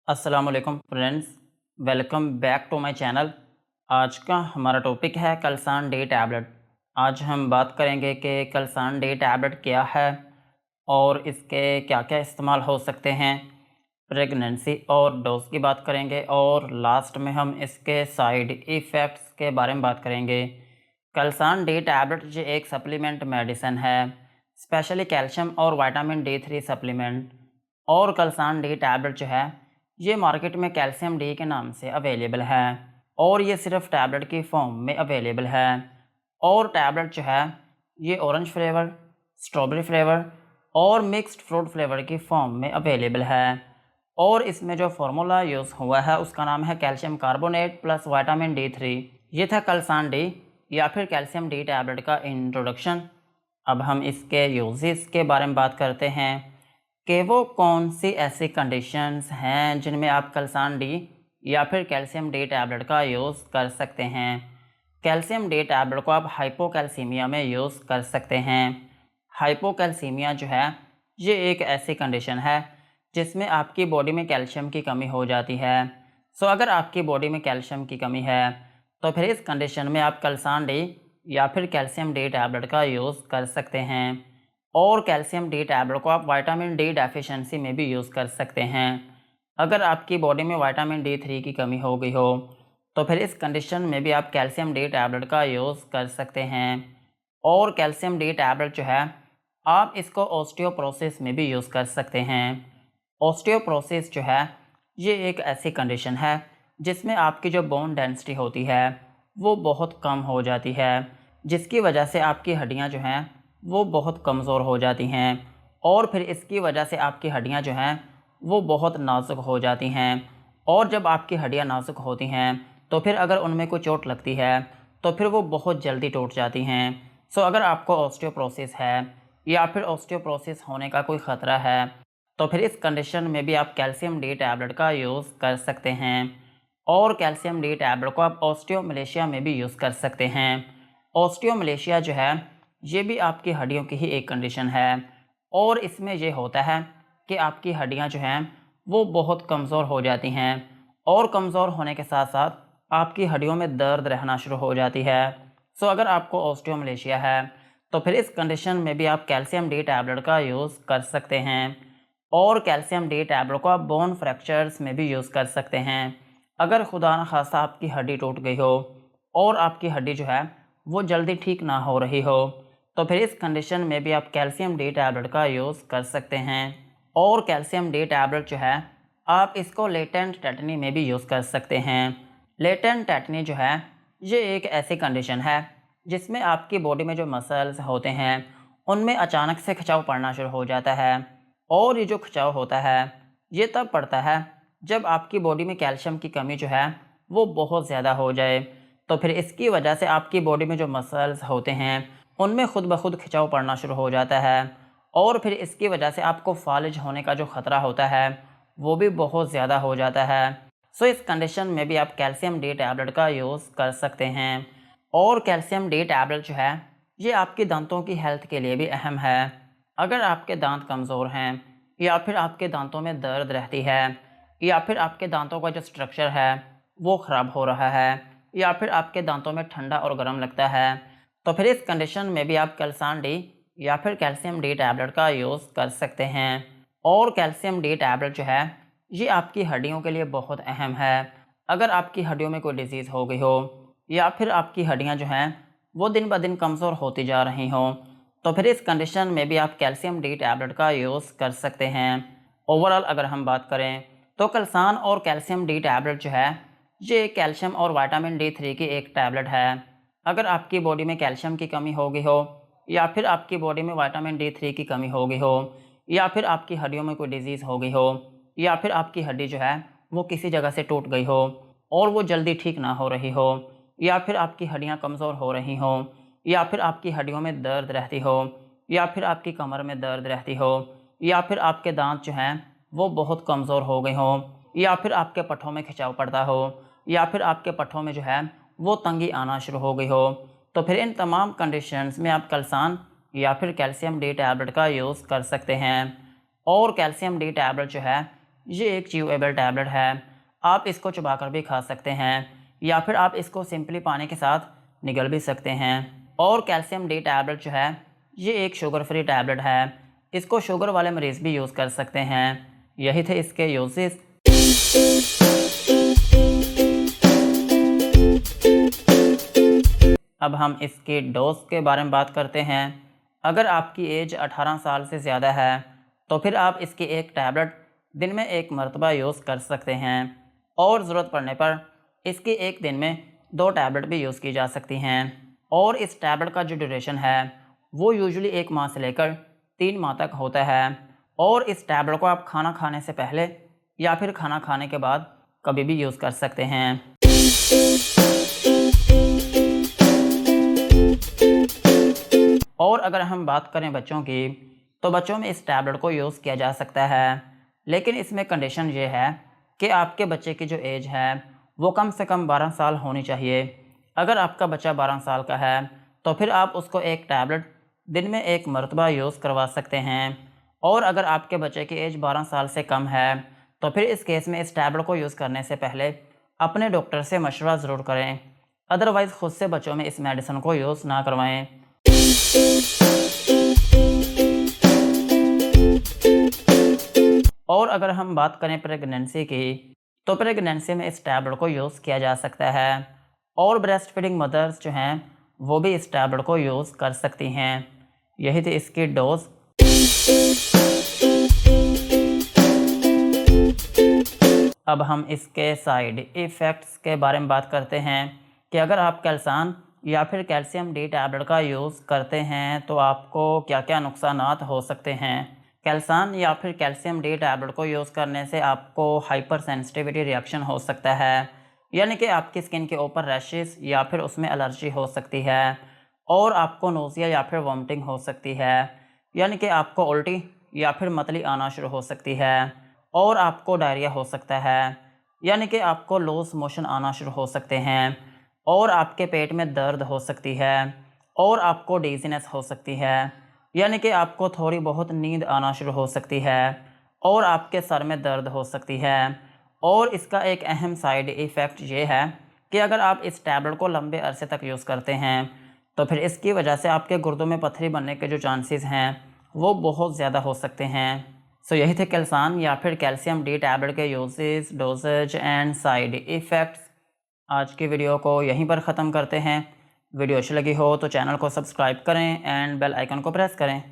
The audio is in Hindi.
अस्सलामुअलैकुम friends, welcome back to my channel. आज का हमारा टॉपिक है कलसान डी टैबलेट। आज हम बात करेंगे कि कलसान डी टैबलेट क्या है और इसके क्या क्या इस्तेमाल हो सकते हैं। प्रेगनेंसी और डोज की बात करेंगे और लास्ट में हम इसके साइड इफ़ेक्ट्स के बारे में बात करेंगे। कलसान डी टैबलेट जो एक सप्लीमेंट मेडिसिन है, स्पेशली कैल्शियम और विटामिन D3 सप्लीमेंट। और कलसान डी टैबलेट जो है ये मार्केट में कैल्शियम डी के नाम से अवेलेबल है और ये सिर्फ टैबलेट की फॉर्म में अवेलेबल है। और टैबलेट जो है ये ऑरेंज फ्लेवर, स्ट्रॉबेरी फ्लेवर और मिक्स्ड फ्रूट फ्लेवर की फॉर्म में अवेलेबल है। और इसमें जो फार्मूला यूज़ हुआ है उसका नाम है calcium carbonate plus vitamin D3। ये था कलसान डी या फिर कैल्शियम डी टैबलेट का इंट्रोडक्शन। अब हम इसके यूजेस के बारे में बात करते हैं कि वो कौन सी ऐसी कंडीशंस हैं जिनमें आप कलसान डी या फिर कैल्शियम डी टैबलेट का यूज़ कर सकते हैं। कैल्शियम डी टैबलेट को आप हाइपोकैल्सीमिया में यूज़ कर सकते हैं। हाइपोकैल्सीमिया जो है ये एक ऐसी कंडीशन है जिसमें आपकी बॉडी में कैल्शियम की कमी हो जाती है। सो अगर आपकी बॉडी में कैल्शियम की कमी है तो फिर इस कंडीशन में आप कलसान डी या फिर कैल्शियम डी टैबलेट का यूज़ कर सकते हैं। और कैल्शियम डी टैबलेट को आप विटामिन डी डेफिशिएंसी में भी यूज़ कर सकते हैं। अगर आपकी बॉडी में विटामिन D3 की कमी हो गई हो तो फिर इस कंडीशन में भी आप कैल्शियम डी टैबलेट का यूज़ कर सकते हैं। और कैल्शियम डी टैबलेट जो है आप इसको ऑस्टियोपोरोसिस में भी यूज़ कर सकते हैं। ऑस्टियोपोरोसिस जो है ये एक ऐसी कंडीशन है जिसमें आपकी जो बोन डेंसिटी होती है वो बहुत कम हो जाती है, जिसकी वजह से आपकी हड्डियां जो हैं वो बहुत कमज़ोर हो जाती हैं और फिर इसकी वजह से आपकी हड्डियां जो हैं वो बहुत नाजुक हो जाती हैं। और जब आपकी हड्डियां नाजुक होती हैं तो फिर अगर उनमें कोई चोट लगती है तो फिर वो बहुत जल्दी टूट जाती हैं। सो अगर आपको ऑस्टियोपोरोसिस है या फिर ऑस्टियोपोरोसिस होने का कोई ख़तरा है तो फिर इस कंडीशन में भी आप कैल्शियम डी टैबलेट का यूज़ कर सकते हैं। और कैल्शियम डी टैबलेट को आप ऑस्टियोमलेशिया में भी यूज़ कर सकते हैं। ऑस्टियोमलेशिया जो है ये भी आपकी हड्डियों की ही एक कंडीशन है और इसमें ये होता है कि आपकी हड्डियां जो हैं वो बहुत कमज़ोर हो जाती हैं और कमज़ोर होने के साथ साथ आपकी हड्डियों में दर्द रहना शुरू हो जाती है। सो अगर आपको ऑस्टियोमलेशिया है तो फिर इस कंडीशन में भी आप कैल्शियम डी टैबलेट का यूज़ कर सकते हैं। और कैल्शियम डी टैबलेट को आप बोन फ्रैक्चर्स में भी यूज़ कर सकते हैं। अगर खुदा न खास्ता आपकी हड्डी टूट गई हो और आपकी हड्डी जो है वो जल्दी ठीक ना हो रही हो तो फिर इस कंडीशन में भी आप कैल्शियम डी टैबलेट का यूज़ कर सकते हैं। और कैल्शियम डी टैबलेट जो है आप इसको लेटेंट टेटनी में भी यूज़ कर सकते हैं। लेटेंट टेटनी जो है ये एक ऐसी कंडीशन है जिसमें आपकी बॉडी में जो मसल्स होते हैं उनमें अचानक से खिंचाव पड़ना शुरू हो जाता है। और ये जो खिंचाव होता है ये तब पड़ता है जब आपकी बॉडी में कैल्शियम की कमी जो है वो बहुत ज़्यादा हो जाए। तो फिर इसकी वजह से आपकी बॉडी में जो मसल्स होते हैं उनमें खुद ब खुद खिंचाव पड़ना शुरू हो जाता है और फिर इसकी वजह से आपको फालिज होने का जो ख़तरा होता है वो भी बहुत ज़्यादा हो जाता है। सो इस कंडीशन में भी आप कैल्शियम डी टैबलेट का यूज़ कर सकते हैं। और कैल्शियम डी टैबलेट जो है ये आपके दांतों की हेल्थ के लिए भी अहम है। अगर आपके दांत कमज़ोर हैं या फिर आपके दांतों में दर्द रहती है या फिर आपके दांतों का जो स्ट्रक्चर है वो ख़राब हो रहा है या फिर आपके दांतों में ठंडा और गर्म लगता है तो फिर इस कंडीशन में भी आप कलसान डी या फिर कैल्शियम डी टैबलेट का यूज़ कर सकते हैं। और कैल्शियम डी टैबलेट जो है ये आपकी हड्डियों के लिए बहुत अहम है। अगर आपकी हड्डियों में कोई डिजीज़ हो गई हो या फिर आपकी हड्डियाँ जो हैं वो दिन ब दिन कमज़ोर होती जा रही हों तो फिर इस कंडीशन में भी आप कैल्शियम डी टैबलेट का यूज़ कर सकते हैं। ओवरऑल अगर हम बात करें तो कलसान और कैल्शियम डी टैबलेट जो है ये कैल्शियम और विटामिन D3 की एक टैबलेट है। अगर आपकी बॉडी में कैल्शियम की कमी हो गई हो या फिर आपकी बॉडी में विटामिन D3 की कमी हो गई हो या फिर आपकी हड्डियों में कोई डिजीज़ हो गई हो या फिर आपकी हड्डी जो है वो किसी जगह से टूट गई हो और वो जल्दी ठीक ना हो रही हो या फिर आपकी हड्डियाँ कमज़ोर हो रही हों या फिर आपकी हड्डियों में दर्द रहती हो या फिर आपकी कमर में दर्द रहती हो या फिर आपके दांत जो हैं वो बहुत कमज़ोर हो गए हों या फिर आपके पट्ठों में खिंचाव पड़ता हो या फिर आपके पट्ठों में जो है वो तंगी आना शुरू हो गई हो तो फिर इन तमाम कंडीशंस में आप कलसान या फिर कैल्शियम डी टैबलेट का यूज़ कर सकते हैं। और कैल्शियम डी टैबलेट जो है ये एक च्यूएबल टैबलेट है। आप इसको चबाकर भी खा सकते हैं या फिर आप इसको सिंपली पानी के साथ निगल भी सकते हैं। और कैल्शियम डी टैबलेट जो है ये एक शुगर फ्री टैबलेट है। इसको शुगर वाले मरीज़ भी यूज़ कर सकते हैं। यही थे इसके यूजेस। अब हम इसकी डोज के बारे में बात करते हैं। अगर आपकी एज 18 साल से ज़्यादा है तो फिर आप इसकी एक टैबलेट दिन में एक मरतबा यूज़ कर सकते हैं और ज़रूरत पड़ने पर इसकी एक दिन में 2 टैबलेट भी यूज़ की जा सकती हैं। और इस टैबलेट का जो ड्यूरेशन है वो यूजुअली 1 माह से लेकर 3 माह तक होता है। और इस टैबलेट को आप खाना खाने से पहले या फिर खाना खाने के बाद कभी भी यूज़ कर सकते हैं। और अगर हम बात करें बच्चों की, तो बच्चों में इस टैबलेट को यूज़ किया जा सकता है, लेकिन इसमें कंडीशन ये है कि आपके बच्चे की जो एज है वो कम से कम 12 साल होनी चाहिए। अगर आपका बच्चा 12 साल का है तो फिर आप उसको एक टैबलेट दिन में एक मरतबा यूज़ करवा सकते हैं। और अगर आपके बच्चे की एज 12 साल से कम है तो फिर इस केस में इस टैबलेट को यूज़ करने से पहले अपने डॉक्टर से मशवरा ज़रूर करें। अदरवाइज़ ख़ुद से बच्चों में इस मेडिसिन को यूज़ ना करवाएं। और अगर हम बात करें प्रेगनेंसी की, तो प्रेगनेंसी में इस टैबलेट को यूज़ किया जा सकता है और ब्रेस्ट फीडिंग मदर्स जो हैं वो भी इस टैबलेट को यूज़ कर सकती हैं। यही थी इसकी डोज। अब हम इसके साइड इफ़ेक्ट्स के बारे में बात करते हैं कि अगर आप कैल्सान या फिर कैल्शियम डी टैबलेट का यूज़ करते हैं तो आपको क्या क्या नुकसानात हो सकते हैं। कैल्सान या फिर कैल्शियम डी टैबलेट को यूज़ करने से आपको हाइपर सेंसिटिविटी रिएक्शन हो सकता है, यानी कि आपकी स्किन के ऊपर रैशेस या फिर उसमें एलर्जी हो सकती है। और आपको नोज़िया या फिर वॉमिटिंग हो सकती है, यानी कि आपको उल्टी या फिर मतली आना शुरू हो सकती है। और आपको डायरिया हो सकता है, यानी कि आपको लूज़ मोशन आना शुरू हो सकते हैं। और आपके पेट में दर्द हो सकती है और आपको डिज़ीनेस हो सकती है, यानी कि आपको थोड़ी बहुत नींद आना शुरू हो सकती है और आपके सर में दर्द हो सकती है। और इसका एक अहम साइड इफ़ेक्ट ये है कि अगर आप इस टैबलेट को लंबे अरसे तक यूज़ करते हैं तो फिर इसकी वजह से आपके गुर्दों में पत्थरी बनने के जो चांसेस हैं वो बहुत ज़्यादा हो सकते हैं। सो यही थे कैल्सान या फिर कैल्शियम डी टैबलेट के uses, doses and side effects. आज की वीडियो को यहीं पर ख़त्म करते हैं। वीडियो अच्छी लगी हो तो चैनल को सब्सक्राइब करें एंड बेल आइकन को प्रेस करें।